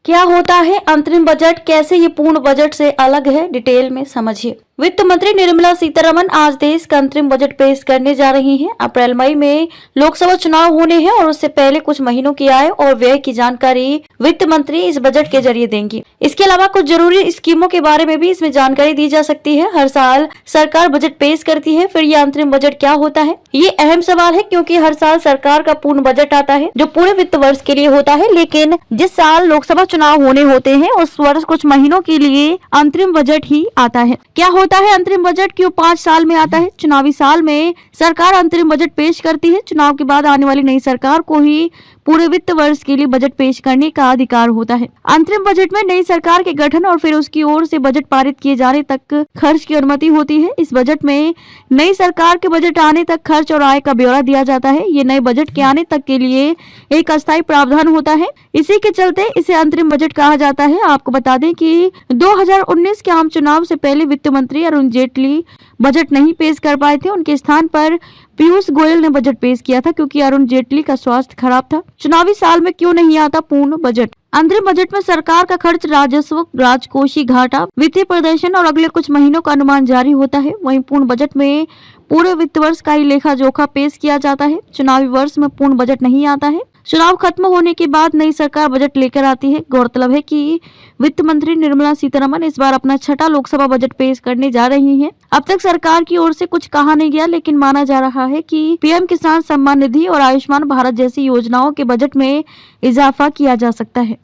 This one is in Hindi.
क्या होता है अंतरिम बजट, कैसे ये पूर्ण बजट से अलग है, डिटेल में समझिए। वित्त मंत्री निर्मला सीतारमण आज देश का अंतरिम बजट पेश करने जा रही हैं। अप्रैल मई में लोकसभा चुनाव होने हैं और उससे पहले कुछ महीनों की आय और व्यय की जानकारी वित्त मंत्री इस बजट के जरिए देंगी। इसके अलावा कुछ जरूरी स्कीमों के बारे में भी इसमें जानकारी दी जा सकती है। हर साल सरकार बजट पेश करती है, फिर ये अंतरिम बजट क्या होता है, ये अहम सवाल है क्योंकि हर साल सरकार का पूर्ण बजट आता है जो पूरे वित्त वर्ष के लिए होता है, लेकिन जिस साल लोकसभा चुनाव होने होते हैं उस वर्ष कुछ महीनों के लिए अंतरिम बजट ही आता है। क्या होता है अंतरिम बजट, क्यों 5 साल में आता है? चुनावी साल में सरकार अंतरिम बजट पेश करती है। चुनाव के बाद आने वाली नई सरकार को ही पूरे वित्त वर्ष के लिए बजट पेश करने का अधिकार होता है। अंतरिम बजट में नई सरकार के गठन और फिर उसकी ओर से बजट पारित किए जाने तक खर्च की अनुमति होती है। इस बजट में नई सरकार के बजट आने तक खर्च और आय का ब्यौरा दिया जाता है। ये नए बजट के आने तक के लिए एक अस्थायी प्रावधान होता है, इसी के चलते इसे अंतरिम बजट कहा जाता है। आपको बता दें कि 2019 के आम चुनाव से पहले वित्त मंत्री अरुण जेटली बजट नहीं पेश कर पाए थे। उनके स्थान पर पीयूष गोयल ने बजट पेश किया था क्योंकि अरुण जेटली का स्वास्थ्य खराब था। चुनावी साल में क्यों नहीं आता पूर्ण बजट? अंतरिम बजट में सरकार का खर्च, राजस्व, राजकोषीय घाटा, वित्तीय प्रदर्शन और अगले कुछ महीनों का अनुमान जारी होता है। वहीं पूर्ण बजट में पूरे वित्त वर्ष का ही लेखा जोखा पेश किया जाता है। चुनावी वर्ष में पूर्ण बजट नहीं आता है। चुनाव खत्म होने के बाद नई सरकार बजट लेकर आती है। गौरतलब है कि वित्त मंत्री निर्मला सीतारमण इस बार अपना 6ठा लोकसभा बजट पेश करने जा रही हैं। अब तक सरकार की ओर से कुछ कहा नहीं गया, लेकिन माना जा रहा है कि पीएम किसान सम्मान निधि और आयुष्मान भारत जैसी योजनाओं के बजट में इजाफा किया जा सकता है।